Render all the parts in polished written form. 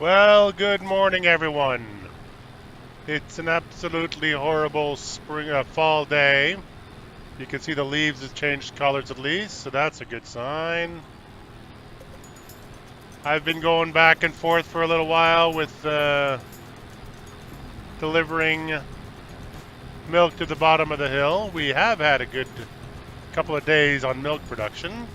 Well, good morning, everyone. It's an absolutely horrible fall day. You can see the leaves have changed colors at least, so that's a good sign. I've been going back and forth for a little while with delivering milk to the bottom of the hill. We have had a good couple of days on milk production.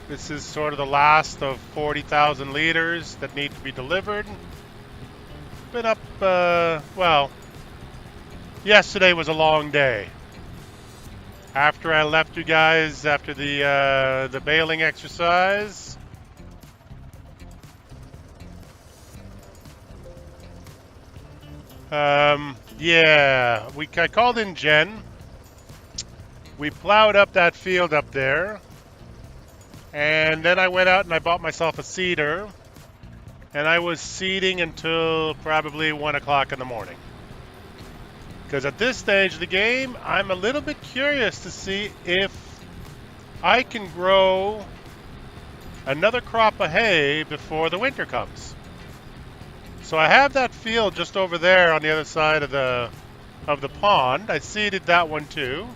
This is sort of the last of 40,000 liters that need to be delivered. Been up, well, yesterday was a long day. After I left you guys after the baling exercise, yeah, I called in Jen. We plowed up that field up there, and then I went out and I bought myself a seeder, and I was seeding until probably 1 o'clock in the morning. Because at this stage of the game, I'm a little bit curious to see if I can grow another crop of hay before the winter comes. So I have that field just over there on the other side of the pond. I seeded that one too.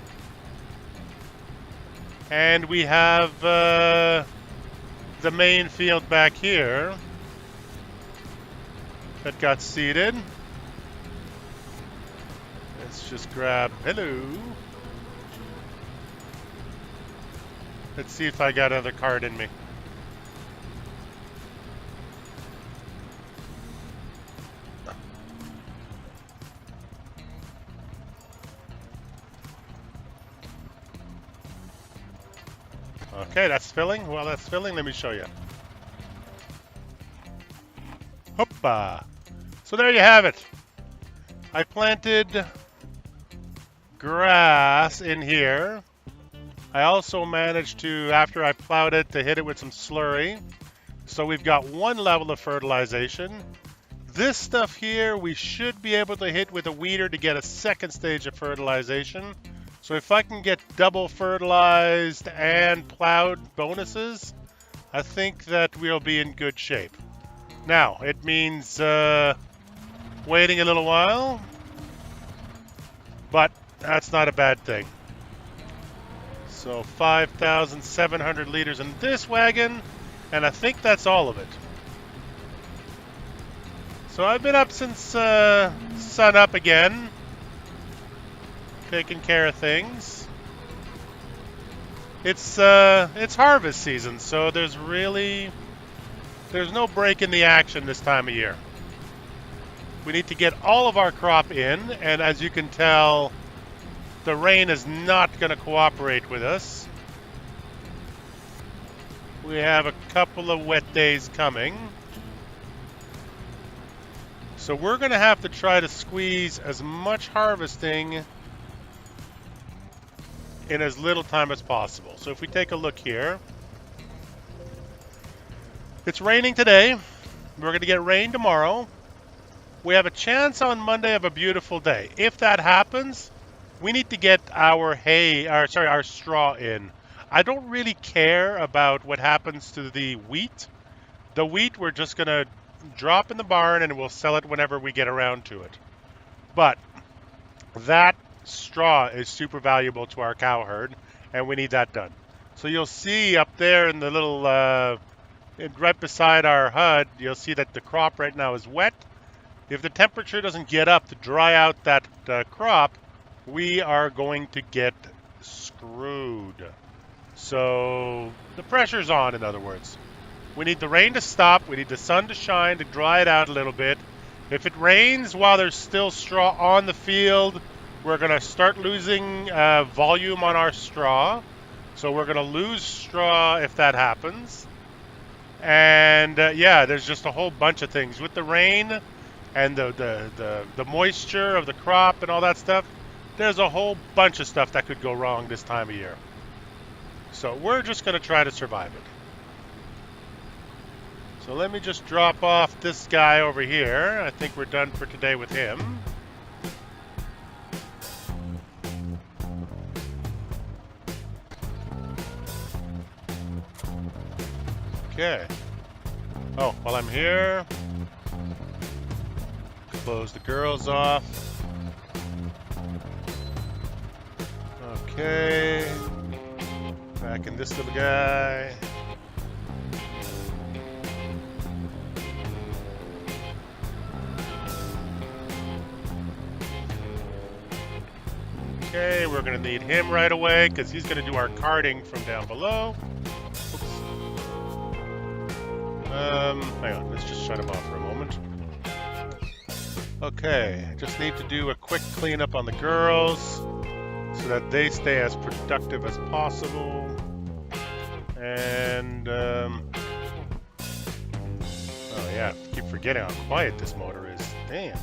And we have the main field back here that got seeded. Let's just grab, hello. Let's see if I got another card in me. Okay, that's filling. Well, that's filling. Let me show you. Hoppa. So there you have it. I planted grass in here. I also managed to, after I plowed it, to hit it with some slurry. So we've got one level of fertilization. This stuff here, we should be able to hit with a weeder to get a second stage of fertilization. So if I can get double fertilized and plowed bonuses, I think that we'll be in good shape. Now, it means waiting a little while, but that's not a bad thing. So 5,700 liters in this wagon, and I think that's all of it. So I've been up since sun up again, taking care of things. It's harvest season, so there's no break in the action this time of year. We need to get all of our crop in, and as you can tell, the rain is not going to cooperate with us. We have a couple of wet days coming. So we're going to have to try to squeeze as much harvesting in as little time as possible. So if we take a look here, it's raining today. We're going to get rain tomorrow. We have a chance on Monday of a beautiful day. If that happens, we need to get our our straw in. I don't really care about what happens to the wheat. The wheat we're just going to drop in the barn and we'll sell it whenever we get around to it. But that straw is super valuable to our cow herd, and we need that done. So you'll see up there in the little, right beside our HUD, you'll see that the crop right now is wet. If the temperature doesn't get up to dry out that crop, we are going to get screwed. So the pressure's on, in other words. We need the rain to stop. We need the sun to shine to dry it out a little bit. If it rains while there's still straw on the field, we're going to start losing volume on our straw. So we're going to lose straw if that happens. And yeah, there's just a whole bunch of things. With the rain and the moisture of the crop and all that stuff, there's a whole bunch of stuff that could go wrong this time of year. So we're just going to try to survive it. So let me just drop off this guy over here. I think we're done for today with him. Okay. Oh, while I'm here, close the girls off. Okay. Back in this little guy. Okay, we're going to need him right away because he's going to do our carting from down below. Oops. Hang on, let's just shut him off for a moment. Okay, I just need to do a quick cleanup on the girls so that they stay as productive as possible. And, oh yeah, I keep forgetting how quiet this motor is. Damn.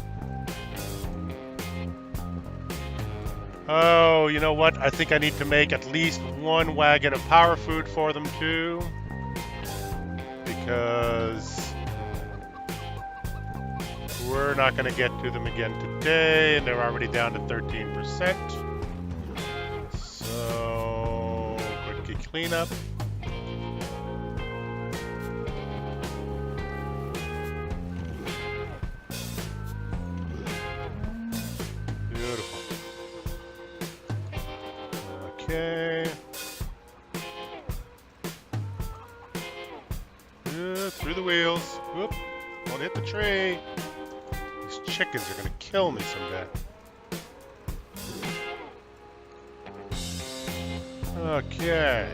Oh, you know what? I think I need to make at least one wagon of power food for them too. Because we're not going to get to them again today, and they're already down to 13%. So, quickly clean up. Okay. Through the wheels. Whoop. Don't hit the tree. These chickens are going to kill me someday. Okay.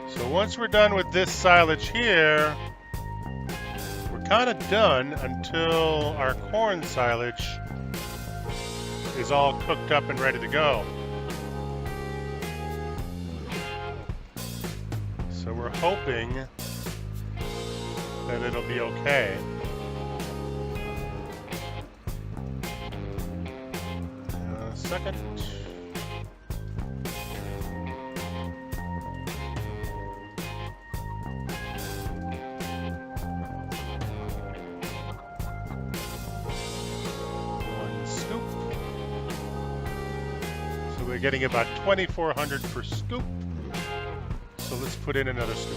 So once we're done with this silage here, kind of done until our corn silage is all cooked up and ready to go. So we're hoping that it'll be okay. Second. We're getting about 2,400 per scoop. So let's put in another scoop.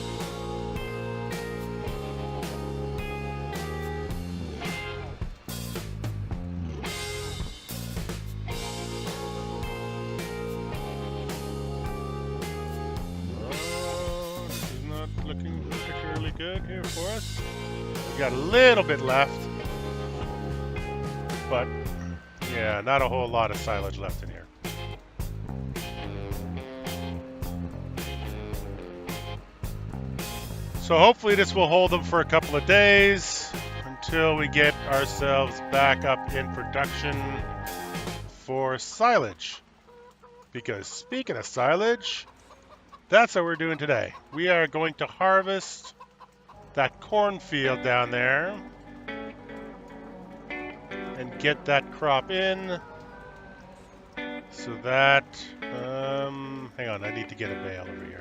Oh, this is not looking particularly good here for us. We got a little bit left. But yeah, not a whole lot of silage left in here. So hopefully this will hold them for a couple of days until we get ourselves back up in production for silage. Because speaking of silage, that's what we're doing today. We are going to harvest that cornfield down there and get that crop in so that, hang on, I need to get a bale over here.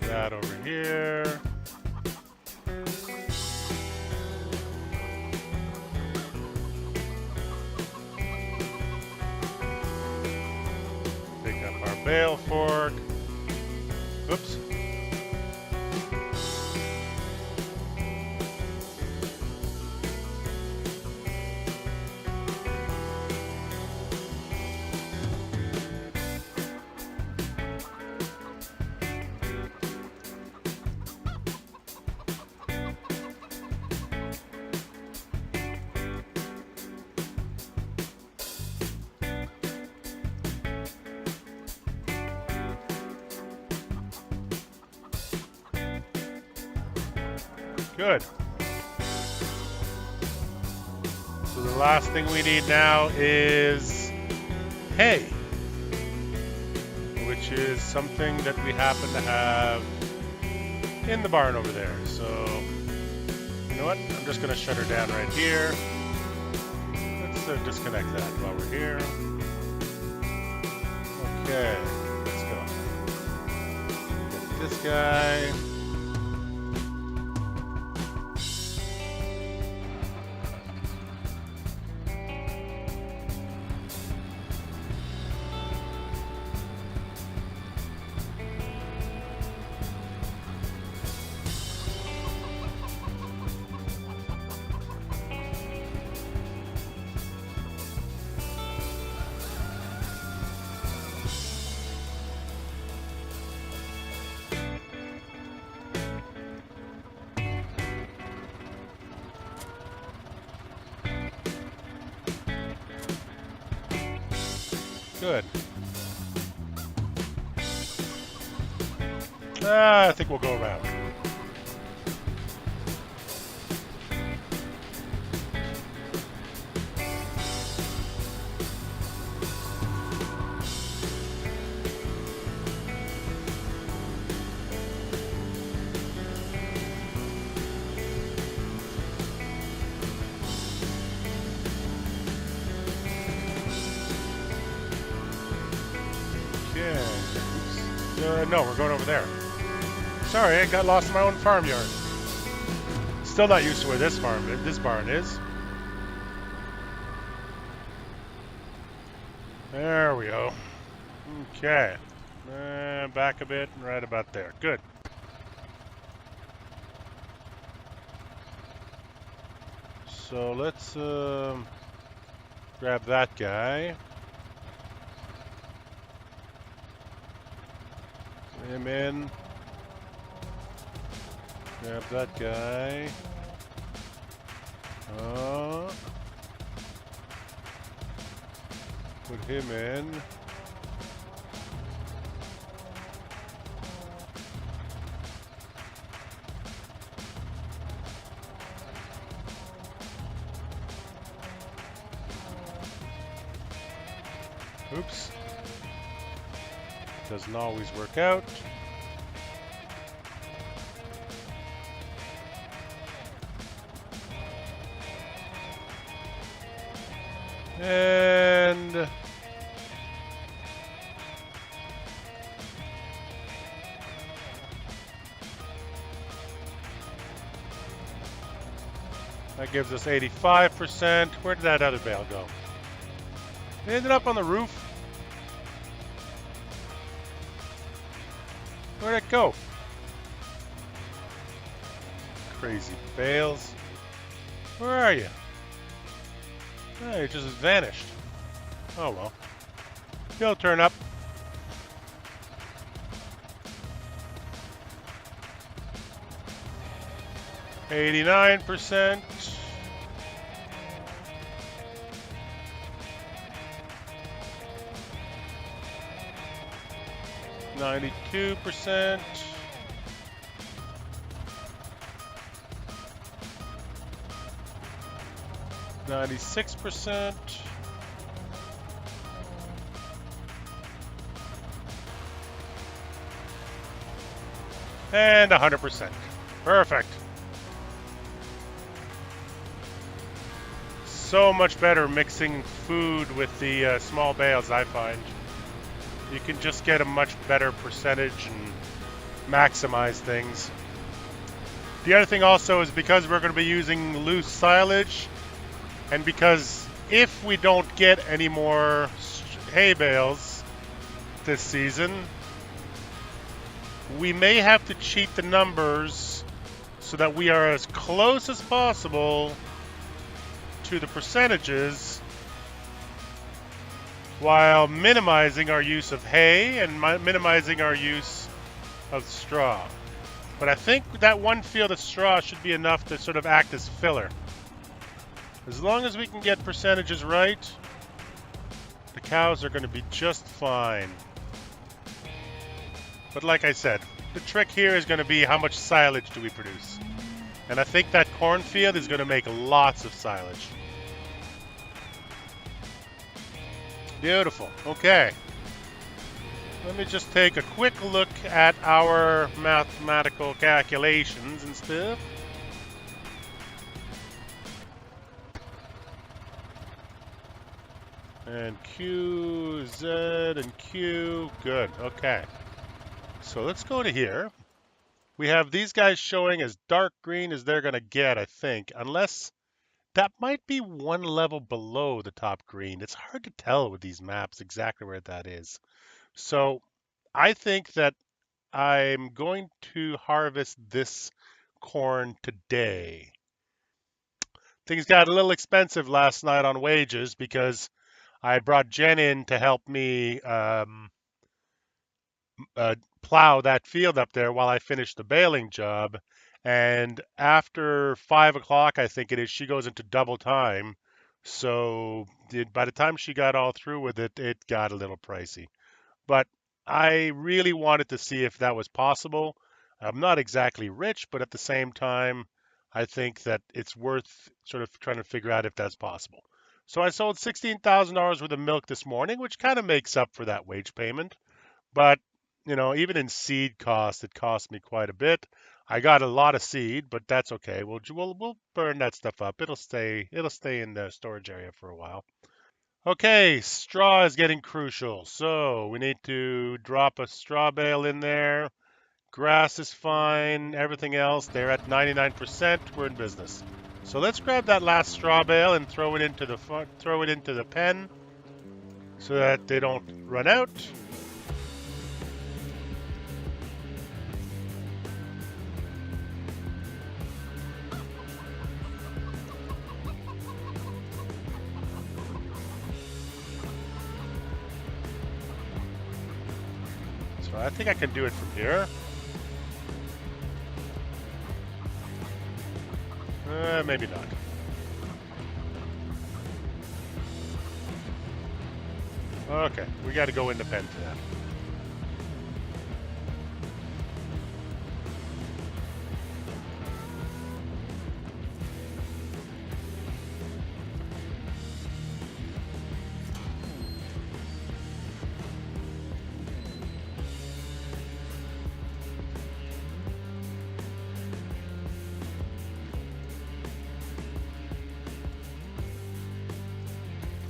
That over here. Pick up our bale fork. Oops. Good. So the last thing we need now is hay, which is something that we happen to have in the barn over there. So, you know what? I'm just going to shut her down right here. Let's disconnect that while we're here. Okay, let's go. Get this guy. Good. I think we'll go around. Okay. No, we're going over there. Sorry, I got lost in my own farmyard. Still not used to where this barn is. There we go. Okay. Back a bit, right about there. Good. So let's grab that guy. Him in. Grab that guy. Put him in. Oops. Doesn't always work out. And that gives us 85%. Where did that other bale go? It ended up on the roof. Where'd it go? Crazy bales. Where are you? Oh, it just vanished. Oh well. He'll turn up. %. 92%. 96%. And 100%. Perfect. So much better mixing food with the small bales, I find. You can just get a much better percentage and maximize things. The other thing also is because we're going to be using loose silage, and because if we don't get any more hay bales this season, we may have to cheat the numbers so that we are as close as possible to the percentages while minimizing our use of hay and minimizing our use of straw. But I think that one field of straw should be enough to sort of act as filler. As long as we can get percentages right, the cows are going to be just fine. But like I said, the trick here is going to be how much silage do we produce. And I think that cornfield is going to make lots of silage. Beautiful. Okay. Let me just take a quick look at our mathematical calculations and stuff. And Q, Z, and Q. Good. Okay. So let's go to here. We have these guys showing as dark green as they're going to get, I think. Unless that might be one level below the top green. It's hard to tell with these maps exactly where that is. So I think that I'm going to harvest this corn today. Things got a little expensive last night on wages because I brought Jen in to help me plow that field up there while I finished the baling job. And after 5 o'clock, I think it is, she goes into double time. So by the time she got all through with it, it got a little pricey. But I really wanted to see if that was possible. I'm not exactly rich, but at the same time, I think that it's worth sort of trying to figure out if that's possible. So I sold $16,000 worth of milk this morning, which kind of makes up for that wage payment. But, even in seed cost, it cost me quite a bit. I got a lot of seed, but that's okay. We'll burn that stuff up. It'll stay in the storage area for a while. Okay, straw is getting crucial. So we need to drop a straw bale in there. Grass is fine. Everything else, they're at 99%. We're in business. So let's grab that last straw bale and throw it into the pen so that they don't run out. So I think I can do it from here. Maybe not. Okay, we got to go in the pen for that.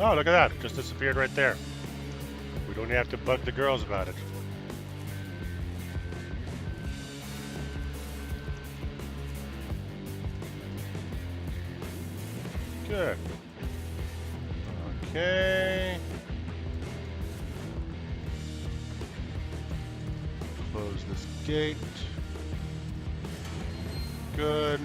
Oh, look at that. It just disappeared right there. We don't have to bug the girls about it. Good. Okay. Close this gate. Good.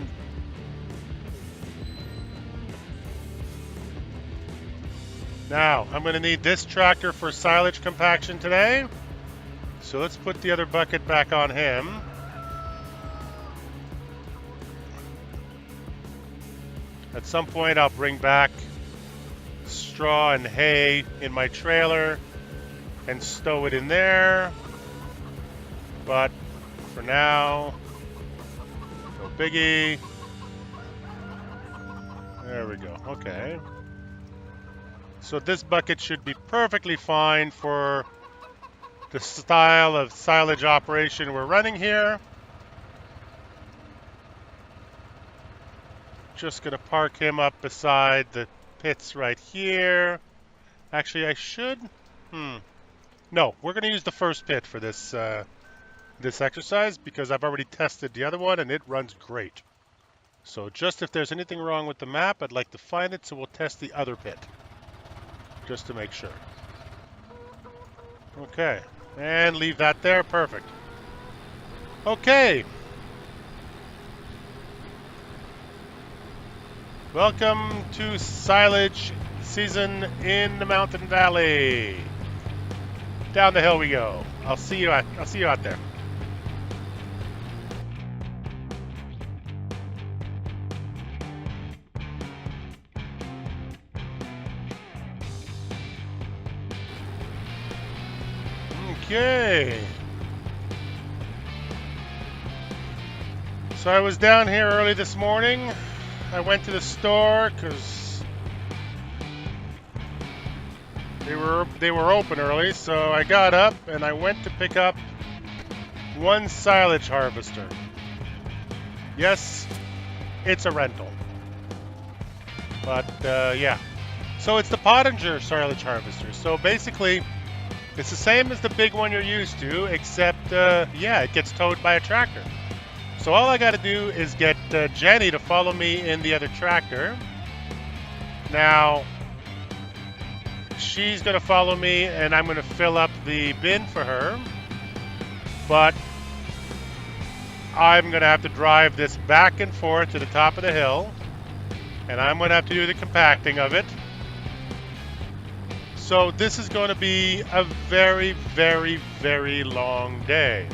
Now, I'm going to need this tractor for silage compaction today. So let's put the other bucket back on him. At some point, I'll bring back straw and hay in my trailer and stow it in there. But for now, no biggie. There we go. Okay. So this bucket should be perfectly fine for the style of silage operation we're running here. Just going to park him up beside the pits right here. Actually, I should. No, we're going to use the first pit for this this exercise because I've already tested the other one and it runs great. So just if there's anything wrong with the map, I'd like to find it, so we'll test the other pit just to make sure. Okay, and leave that there. Perfect. Okay. Welcome to silage season in the Mountain Valley. Down the hill we go. I'll see you out there. Okay. So I was down here early this morning. I went to the store because they were open early. So I got up and I went to pick up one silage harvester. Yes, it's a rental. But yeah. So it's the Pottinger silage harvester. So basically, it's the same as the big one you're used to, except, yeah, it gets towed by a tractor. So all I got to do is get Jenny to follow me in the other tractor. Now, she's going to follow me, and I'm going to fill up the bin for her. But I'm going to have to drive this back and forth to the top of the hill, and I'm going to have to do the compacting of it. So this is going to be a very, very, very long day.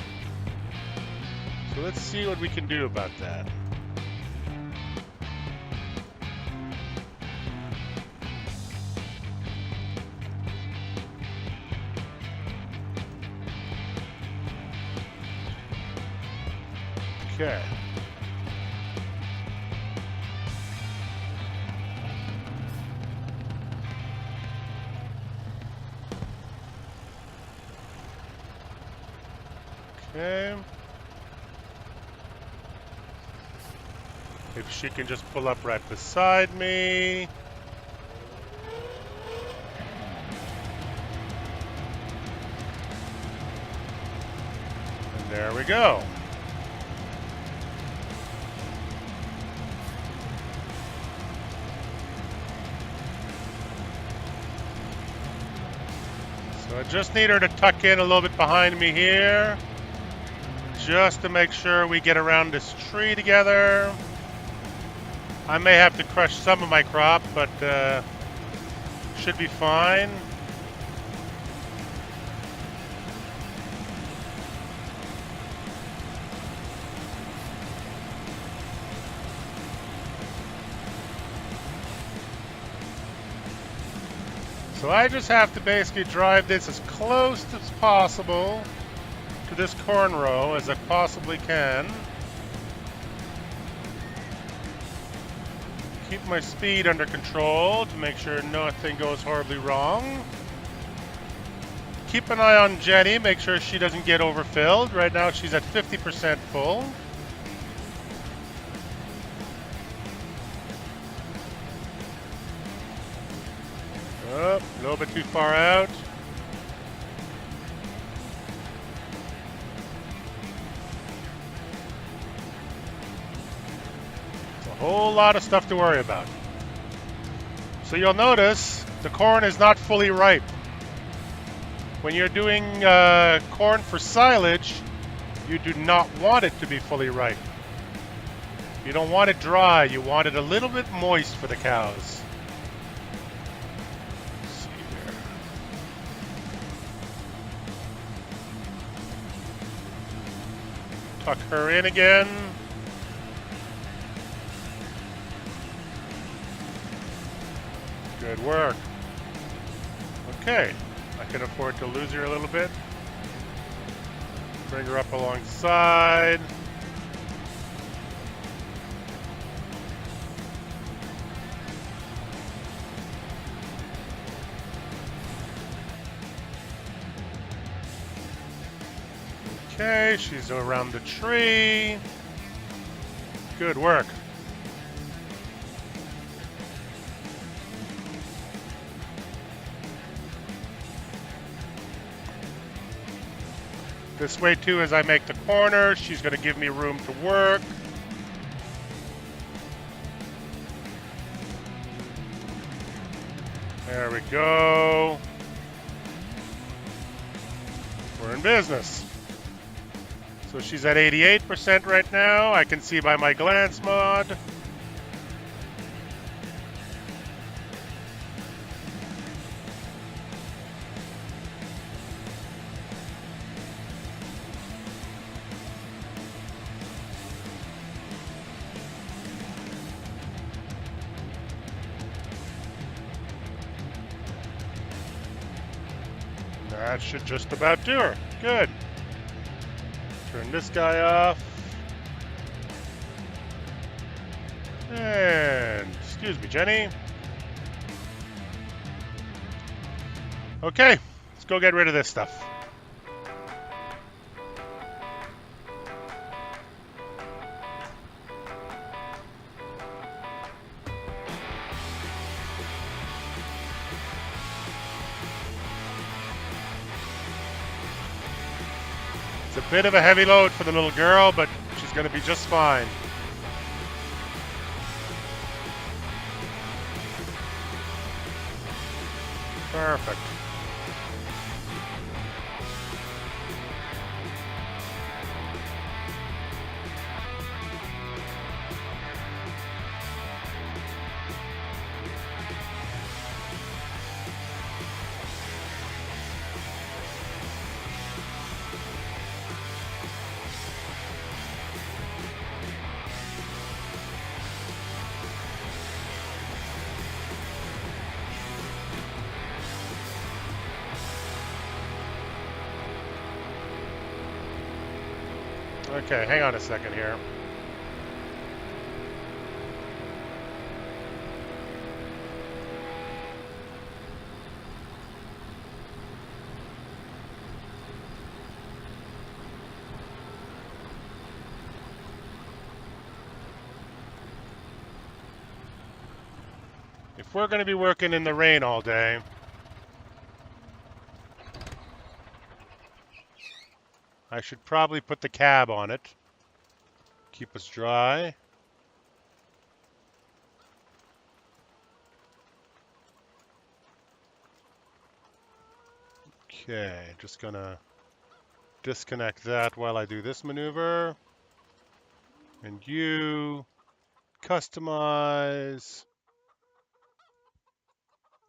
So let's see what we can do about that. Okay. Okay. If she can just pull up right beside me. And there we go. So I just need her to tuck in a little bit behind me here, just to make sure we get around this tree together. I may have to crush some of my crop, but should be fine. So I just have to basically drive this as close as possible to this corn row as I possibly can. Keep my speed under control to make sure nothing goes horribly wrong. Keep an eye on Jenny, make sure she doesn't get overfilled. Right now she's at 50% full. Oh, a little bit too far out. It's a whole lot of stuff to worry about. So you'll notice the corn is not fully ripe. When you're doing corn for silage, you do not want it to be fully ripe. You don't want it dry, you want it a little bit moist for the cows. Tuck her in again. Good work. Okay, I can afford to lose her a little bit. Bring her up alongside. Okay, she's around the tree. Good work. This way too, as I make the corner, she's going to give me room to work. There we go. We're in business. So she's at 88% right now. I can see by my glance mod. That should just about do her. Good. Turn this guy off. And, excuse me, Jenny. Okay, let's go get rid of this stuff. It's a bit of a heavy load for the little girl, but she's going to be just fine. Perfect. Okay, hang on a second here. If we're going to be working in the rain all day, I should probably put the cab on it. Keep us dry. Okay, just gonna disconnect that while I do this maneuver. And you customize.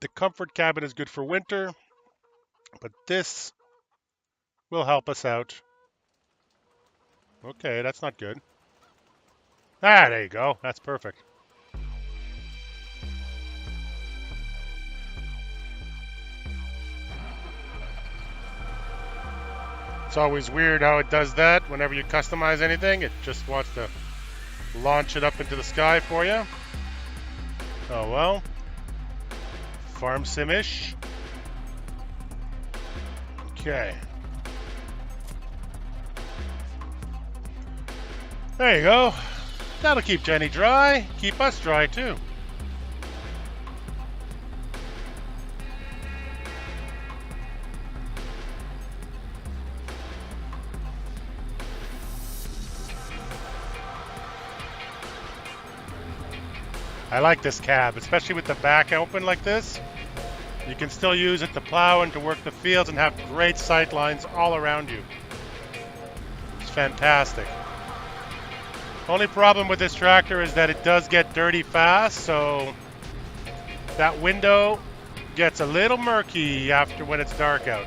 The comfort cabin is good for winter, but this will help us out. Okay, that's not good. Ah, there you go. That's perfect. It's always weird how it does that. Whenever you customize anything, it just wants to launch it up into the sky for you. Oh well. Farm sim-ish. Okay. There you go. That'll keep Jenny dry. Keep us dry too. I like this cab, especially with the back open like this. You can still use it to plow and to work the fields and have great sight lines all around you. It's fantastic. Only problem with this tractor is that it does get dirty fast, so that window gets a little murky after when it's dark out.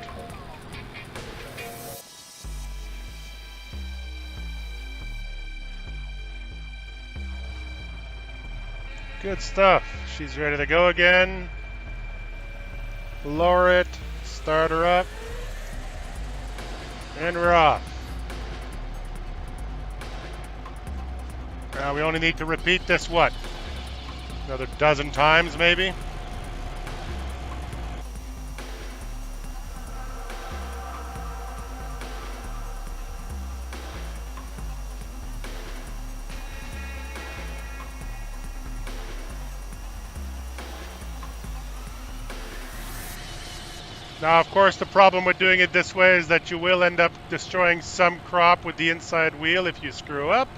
Good stuff. She's ready to go again. Lower it, start her up, and we're off. Now we only need to repeat this, what? Another dozen times, maybe? Now, of course, the problem with doing it this way is that you will end up destroying some crop with the inside wheel if you screw up.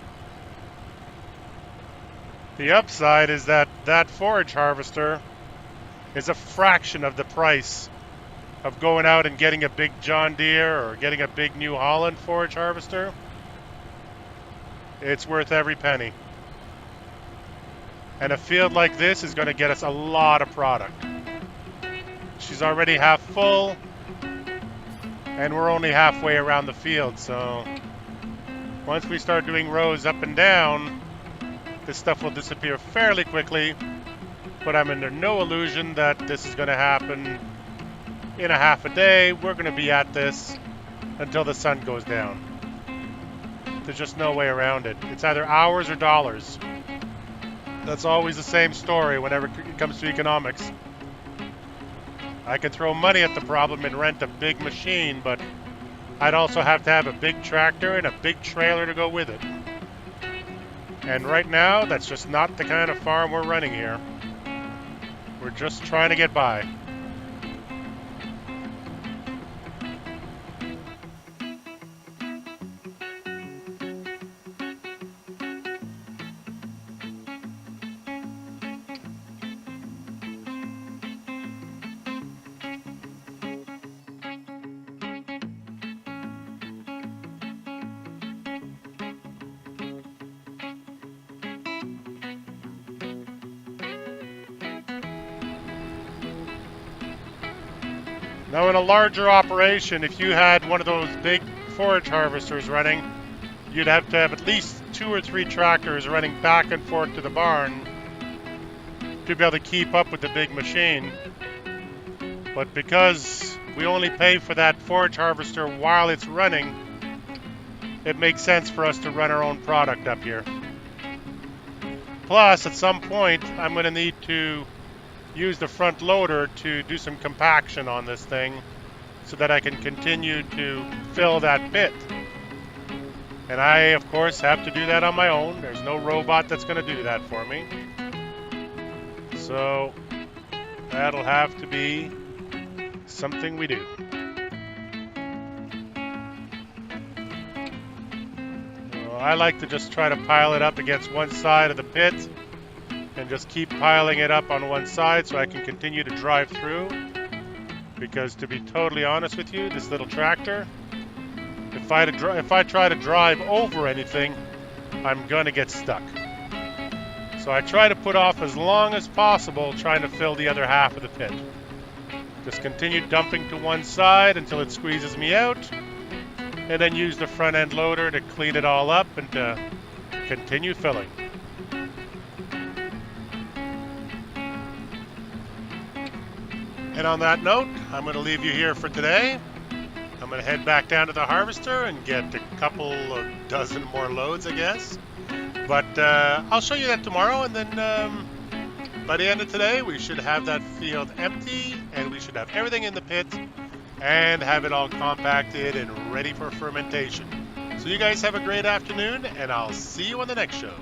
The upside is that that forage harvester is a fraction of the price of going out and getting a big John Deere or getting a big New Holland forage harvester. It's worth every penny. And a field like this is going to get us a lot of product. She's already half full, and we're only halfway around the field, so once we start doing rows up and down, this stuff will disappear fairly quickly, but I'm under no illusion that this is going to happen in a half a day. We're going to be at this until the sun goes down. There's just no way around it. It's either hours or dollars. That's always the same story whenever it comes to economics. I could throw money at the problem and rent a big machine, but I'd also have to have a big tractor and a big trailer to go with it. And right now, that's just not the kind of farm we're running here. We're just trying to get by. Now, in a larger operation, if you had one of those big forage harvesters running, you'd have to have at least 2 or 3 tractors running back and forth to the barn to be able to keep up with the big machine. But because we only pay for that forage harvester while it's running, it makes sense for us to run our own product up here. Plus, at some point, I'm going to need to use the front loader to do some compaction on this thing so that I can continue to fill that pit. And I, of course, have to do that on my own. There's no robot that's going to do that for me. So that'll have to be something we do. I like to just try to pile it up against one side of the pit and just keep piling it up on one side so I can continue to drive through. Because to be totally honest with you, this little tractor, if I try to drive over anything, I'm going to get stuck. So I try to put off as long as possible trying to fill the other half of the pit. Just continue dumping to one side until it squeezes me out, and then use the front end loader to clean it all up and to continue filling. And on that note, I'm going to leave you here for today. I'm going to head back down to the harvester and get a couple of dozen more loads, I guess. But I'll show you that tomorrow, and then by the end of today, we should have that field empty, and we should have everything in the pit and have it all compacted and ready for fermentation. So you guys have a great afternoon, and I'll see you on the next show.